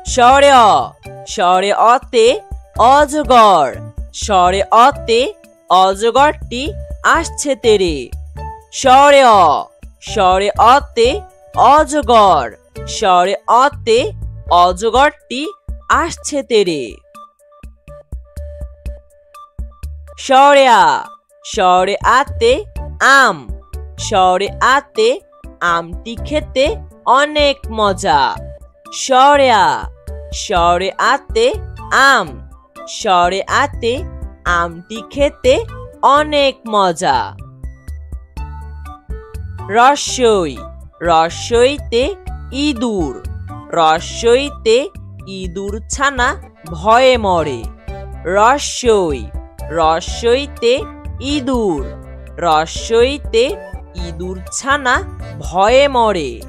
শরে অ, শরে অতে অজগর, শরে অতে অজগরটি আসছে তেরে। শরে অ, শরে অতে অজগর, শরে অতে অজগরটি আসছে তেরে। শরে আ, শরে আতে আম, শরে আতে আমটি খেতে অনেক মজা। শরে আ, শরে আতে আম, শরে আতে আমটি খেতে অনেক মজা। রস্যই, রস্যইতে ইঁদুর, রস্যইতে ইঁদুর ছানা ভয়ে মরে। রস্যই, রস্যইতে ইঁদুর, রস্যইতে ইঁদুর ছানা ভয়ে মরে।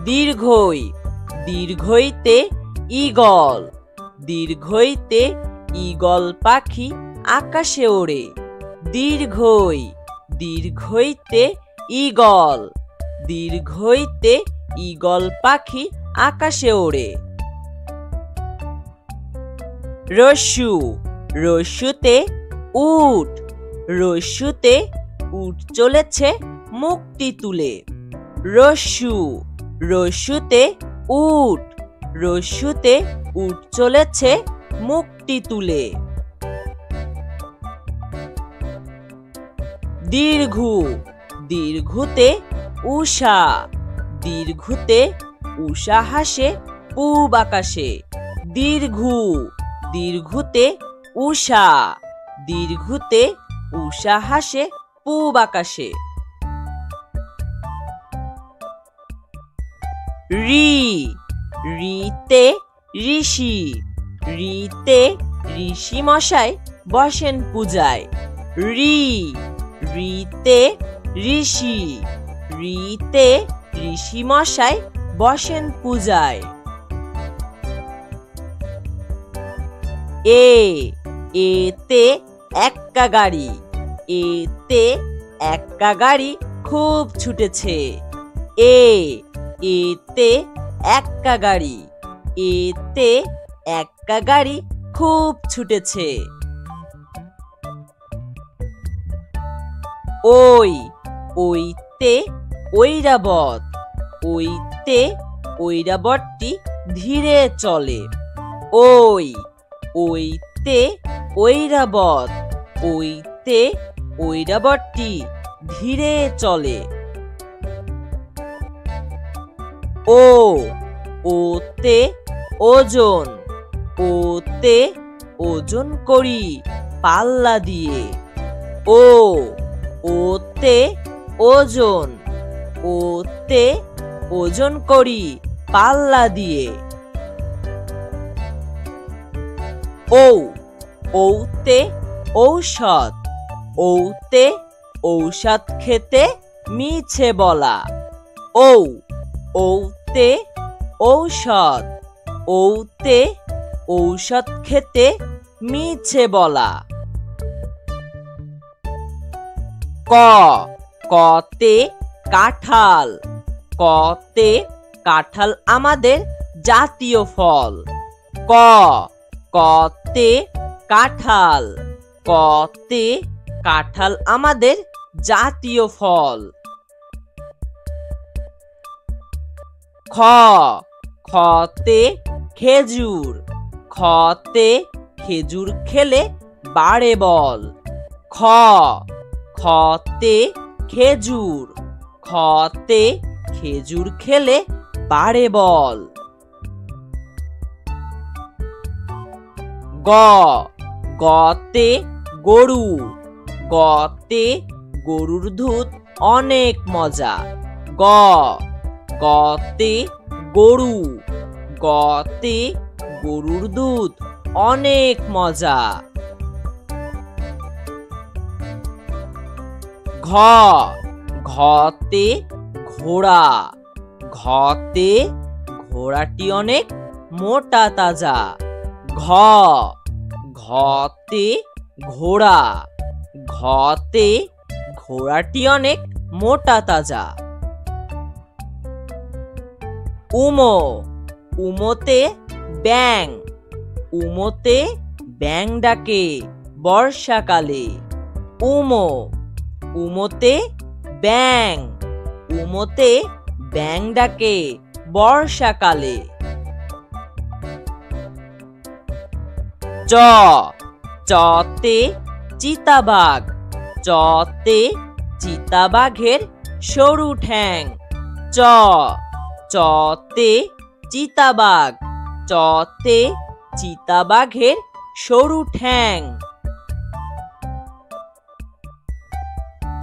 দীর্ঘই, দীর্ঘইতে ঈগল, দীর্ঘইতে ঈগল পাখি আকাশে ওড়ে। দীর্ঘই, দীর্ঘইতে ঈগল, দীর্ঘইতে ঈগল পাখি আকাশে ওড়ে। রস্যু, রস্যুতে উট, রস্যুতে উট চলেছে মুখটি তুলে। রস্যু, রস্যুতে উট, রস্যুতে উট চলেছে মুখটি তুলে। দীর্ঘু, দীর্ঘুতে উষা, দীর্ঘুতে উষা হাসে পূব আকাশে। দীর্ঘু, দীর্ঘুতে উষা, দীর্ঘুতে উষা হাসে পূব আকাশে। রি, রিতে ঋষি, রিতে ঋষি মশাই বসেন পূজায়। রি, রিতে ঋষি, রিতে ঋষি মশাই বসেন পূজায়। এ, এতে এক্কা গাড়ি, এতে এক্কা গাড়ি খুব ছুটেছে। এ, এতে এক্কা গাড়ি, এতে এক্কা গাড়ি খুব ছুটেছে। ওই, ওইতে ঐরাবত, ওইতে ঐরাবতটি ধীরে চলে। ওই, ওইতে ঐরাবত, ওইতে ঐরাবতটি ধীরে চলে। ও, ওতে ওজন, ওতে ওজন করি পাল্লা দিয়ে। ও, ওতে ওজন, ওতে ওজন করি পাল্লা দিয়ে। ঔ, ঔতে ঔষধ, ঔতে ঔষধ খেতে মিছে বলা। ঔ, ঔতে ঔষধ, ঔতে ঔষধ খেতে মিছে বলা। ক, কতে কাঁঠাল, কতে কাঁঠাল আমাদের জাতীয় ফল। ক, কতে কাঁঠাল, কতে কাঁঠাল আমাদের জাতীয় ফল। খ, খতে খেজুর, খতে খেজুর খেলে বাড়ে বল। খ, খতে খেজুর, খতে খেজুর খেলে বাড়ে বল। গ, গতে গরু, গতে গরুর দুধ অনেক মজা। গ, গতে গরু, গতে গরুর দুধ অনেক মজা। ঘ, ঘতে ঘোড়া, ঘতে ঘোড়াটি অনেক মোটা তাজা। ঘ, ঘতে ঘোড়া, ঘতে ঘোড়াটি অনেক মোটা তাজা। উমো, উমোতে ব্যাং, উমোতে ব্যাং ডাকে বর্ষাকালে। উমো, উমোতে ব্যাং, উমোতে ব্যাং ডাকে বর্ষাকালে। চ, চতে চিতাবাঘ, চতে চিতাবাঘের সরু ঠ্যাং। চ, চতে চিতাবাঘ, চতে চিতাবাঘের সরু ঠ্যাং।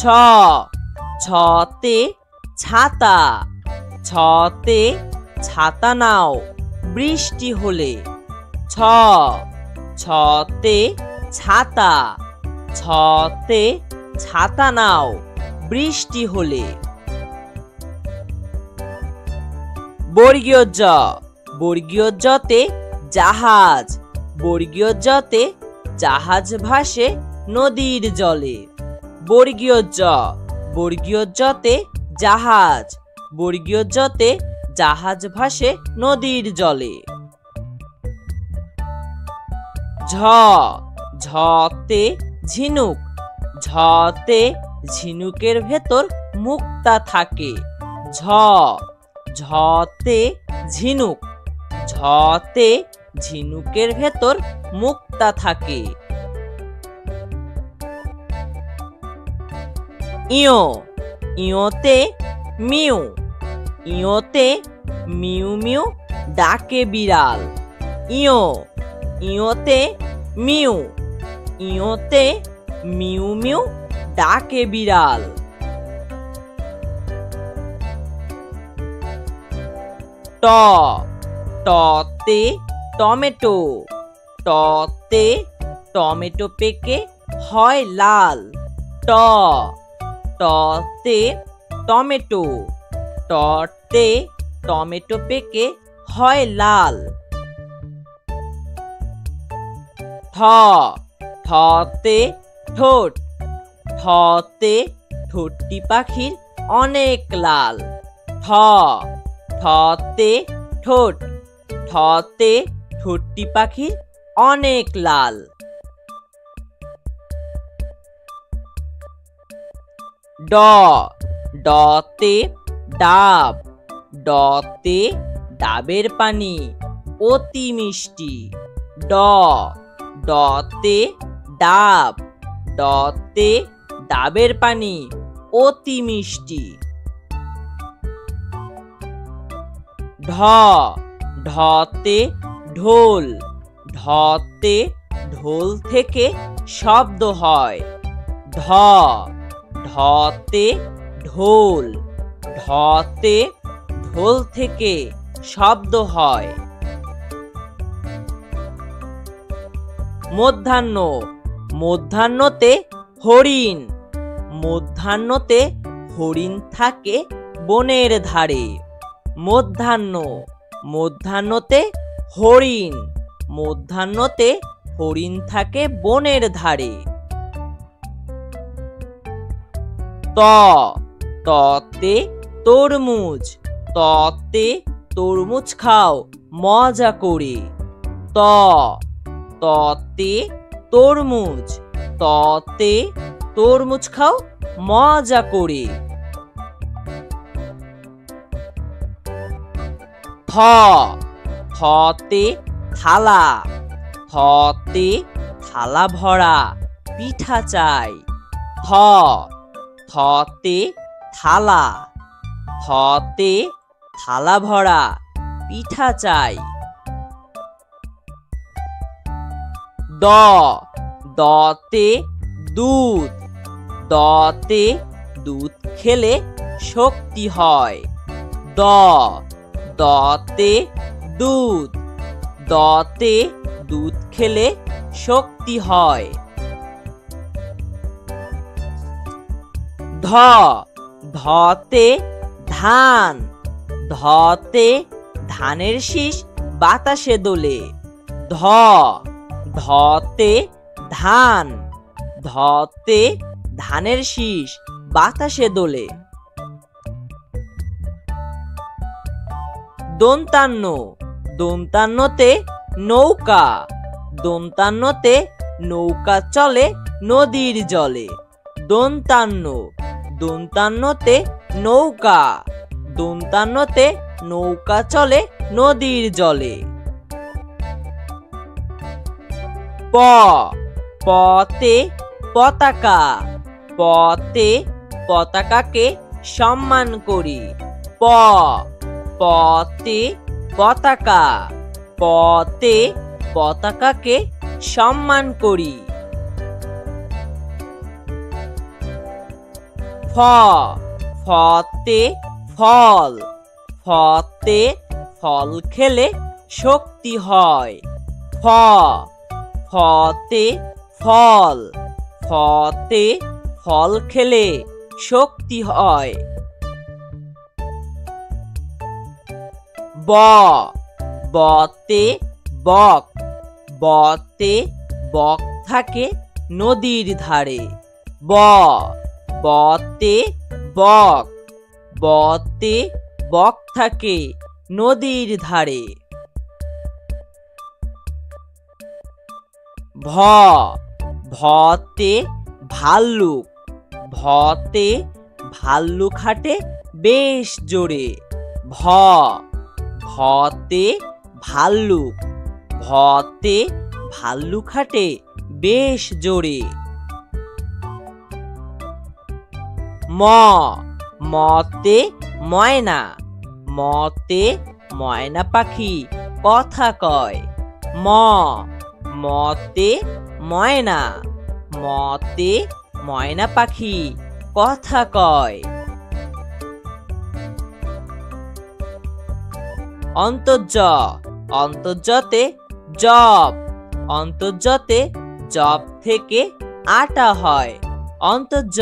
ছ, ছতে ছাতা, ছতে ছাতা নাও বৃষ্টি হলে। ছ, ছতে ছাতা, ছতে ছাতা নাও বৃষ্টি হলে। বর্গীয় জ, বর্গীয় জতে জাহাজ, বর্গীয় জতে জাহাজ ভাসে নদীর জলে। বর্গীয় জ, বর্গীয় জতে জাহাজ, বর্গীয় জতে জাহাজ ভাসে নদীর জলে। ঝ, ঝতে ঝিনুক, ঝতে ঝিনুকের ভেতর মুক্তা থাকে। ঝ, ঝতে ঝিনুক, ঝতে ঝিনুকের ভেতর মুক্তা থাকে। ইয়ো, ইয়োতে মিউ, ইয়োতে মিউ মিউ ডাকে বিড়াল। ইয়ো, ইয়োতে মিউ, ইয়োতে মিউ মিউ ডাকে বিড়াল। ট, টতে টমেটো, টতে টমেটো পেকে হয় লাল। ট, টতে টমেটো, টতে টমেটো পেকে হয় লাল। ঠ, ঠতে ঠোঁট, ঠতে ঠোঁটটি পাখির অনেক লাল। ঠ, ঠতে ঠোঁট, ঠতে ঠোঁটটি পাখির অনেক লাল। ড, ডতে ডাব, ডতে ডাবের পানি অতি মিষ্টি। ড, ডতে ডাব, ডতে ডাবের পানি অতি মিষ্টি। ঢ, ঢতে ঢোল, ঢতে ঢোল থেকে শব্দ হয়। ঢ, ঢতে ঢোল, ঢতে ঢোল থেকে শব্দ হয়। মধ্যাহ্ন, মধ্যাহ্নতে হরিণ, মধ্যাহ্নতে হরিণ থাকে বনের ধারে। মধ্যাহ্ন, মধ্যাহ্নতে হরিণ, মধ্যাহ্নতে হরিণ থাকে বনের ধারে। ত, ততে তরমুজ, ততে তরমুজ খাও মজা করে। ত, ততে তরমুজ, ততে তরমুজ খাও মজা করে। থ, থতে থালা, থতে থালা ভরা পিঠা চাই। থ, থতে থালা, থতে থালা ভরা পিঠা চাই। দ, দতে দুধ, দতে দুধ খেলে শক্তি হয়। দ, দতে দুধ, দতে দুধ খেলে শক্তি হয়। ধ, ধতে ধান, ধতে ধানের শীষ বাতাসে দোলে। ধ, ধতে ধান, ধতে ধানের শীষ বাতাসে দোলে। দ, দন্তান্ন, দন্তান্নতে নৌকা, দন্তান্নতে নৌকা চলে নদীর জলে। দন্তান্ন, দন্তান্নতে নৌকা, দন্তান্নতে নৌকা চলে নদীর জলে। প, পতে পতাকা, পতে পতাকাকে সম্মান করি। প, পতে পতাকা, পতে পতাকাকে সম্মান করি। ফ, ফতে ফল, ফতে ফল খেলে শক্তি হয়। ফ, ফতে ফল, ফতে ফল খেলে শক্তি হয়। ব, বতে বক, বতে বক থাকে নদীর ধারে। ব, বতে বক, বতে বক থাকে নদীর ধারে। ভ, ভতে ভাল্লুক, ভতে ভাল্লুক হাঁটে বেশ জোরে। ভ, ভতে ভাল্লুক, ভতে ভাল্লুক হাঁটে বেশ জোরে। ম, মতে ময়না, মতে ময়না পাখি কথা কয়। ম, মতে ময়না, মতে ময়না পাখি কথা কয়। অন্তর্জ, অন্তর্জতে জব, অন্তর্জতে জব থেকে আটা হয়। অন্তর্জ,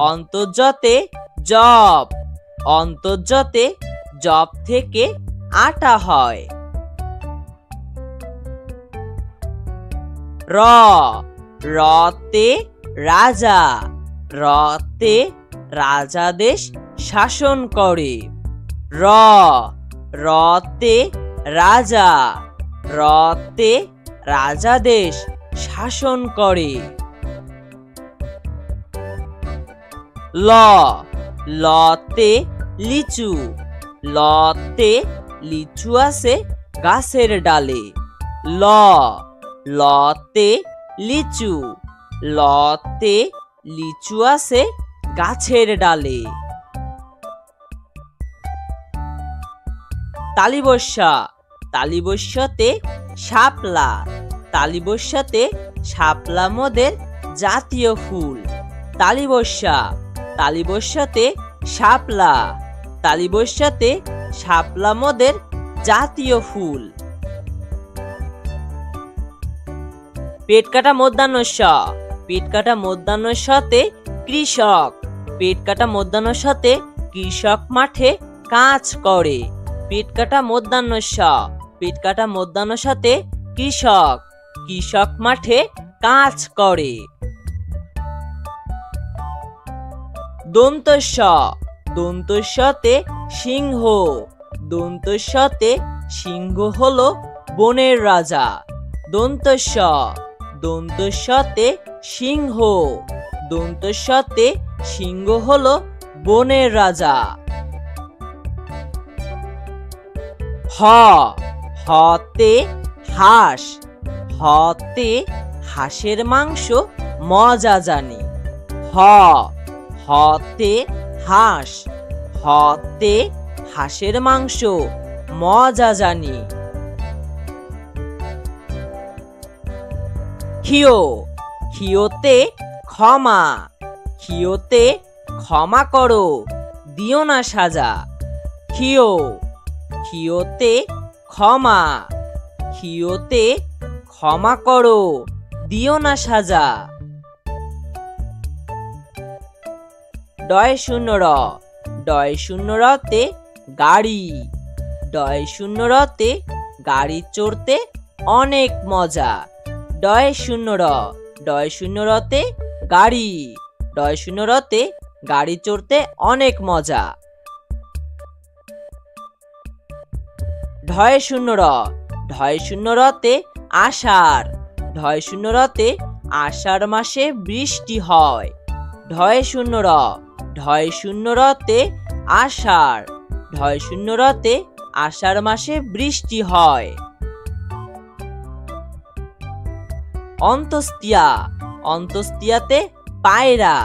অন্তর্জতে জব, অন্তর্জতে জব থেকে আটা হয়। র, রতে রাজা, রতে রাজা দেশ শাসন করে। র, রতে রাজা, রতে রাজা দেশ শাসন করে। ল, লতে লিচু, লতে লিচু আছে গাছের ডালে। ল, লতে লিচু, লতে লিচু আছে গাছের ডালে। তালিবস্যা, তালিবস্যাতে শাপলা, তালিবস্যাতে শাপলা মোদের জাতীয় ফুল। তালিবস্যা, তালিবস্যাতে শাপলা, তালিবস্যাতে শাপলা মোদের জাতীয় ফুল। পেট কাটা মধ্যাহ্ন স, পেট কাটা মধ্যাহ্ন সতে কৃষক, পেট কাটা মধ্যাহ্ন সতে কৃষক মাঠে কাজ করে। পেট কাটা মধ্যাহ্ন স, পেট কাটা মধ্যাহ্ন সতে কৃষক, কৃষক মাঠে কাজ করে। দন্ত স, দন্ত সতে সিংহ, দন্ত সতে সিংহ হলো বনের রাজা। দন্ত স, দন্ত সতে সিংহ, দন্ত সতে সিংহ হলো বনের রাজা। হ, হতে হাঁস, হতে হাঁসের মাংস মজা জানি। হ, হতে হাঁস, হতে হাঁসের মাংস মজা জানি। ক্ষিয়, ক্ষিয়তে ক্ষমা, ক্ষিয়তে ক্ষমা করো দিও না সাজা। ক্ষিয়, ক্ষিয়তে ক্ষমা, ক্ষিয়তে ক্ষমা করো দিও না সাজা। ডয় শূন্য র, ডয় শূন্য রতে গাড়ি, ডয় শূন্য রতে গাড়ি চড়তে অনেক মজা। ডয় শূন্য র, ডয় শূন্য রতে গাড়ি, ডয় শূন্য রতে গাড়ি চড়তে অনেক মজা। ঢয় শূন্য র, ঢয় শূন্য রতে আষাঢ়, ঢয় শূন্য রতে আষাঢ় মাসে বৃষ্টি হয়। ঢয় শূন্য র, ঢয় শূন্য রতে আষাঢ়, ঢয় শূন্য রতে আষাঢ় মাসে বৃষ্টি হয়। অন্তস্তিয়া, অন্তস্তিয়াতে পায়রা,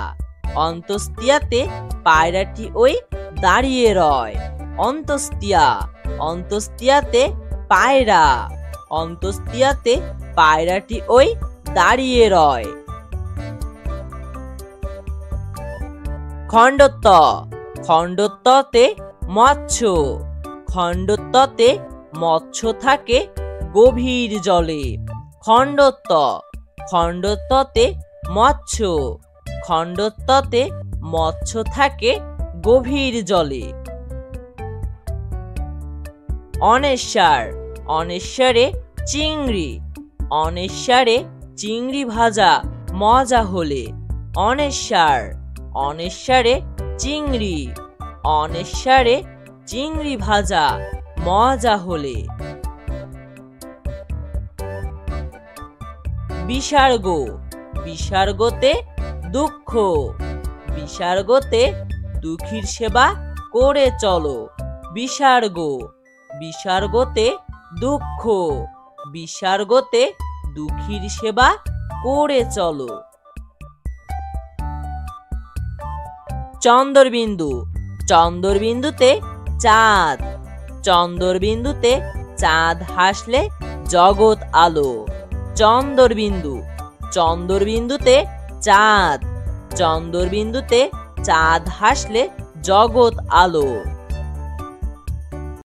অন্তস্তিয়াতে পায়রাটি ওই দাঁড়িয়ে রয়। অন্তস্তিয়া, অন্তস্তিয়াতে পায়রা, অন্তস্তিয়াতে পায়রাটি ওই দাঁড়িয়ে রয়। খণ্ডত্ব, খণ্ডত্বতে মৎস্য, খণ্ডত্বতে মৎস্য থাকে গভীর জলে। খণ্ডত্ব, খণ্ডত্বতে মৎস্য, খণ্ডত্বতে মৎস্য থাকে গভীর জলে। অনেশ্বর, অনেশ্বরে চিংড়ি, অনেশ্বরে চিংড়ি ভাজা মজা হলে। অনেশ্বর, অনেশ্বরে চিংড়ি, অনেশ্বরে চিংড়ি ভাজা মজা হলে। বিসর্গ, বিসর্গতে দুঃখ, বিসর্গতে দুঃখীর সেবা করে চলো। বিসর্গ, বিসর্গতে দুঃখ, বিসর্গতে দুঃখীর সেবা করে চলো। চন্দ্রবিন্দু, চন্দ্রবিন্দুতে চাঁদ, চন্দ্রবিন্দুতে চাঁদ হাসলে জগৎ আলো। চন্দ্রবিন্দু, চন্দ্রবিন্দুতে চাঁদ, চন্দ্রবিন্দুতে চাঁদ হাসলে জগৎ আলো।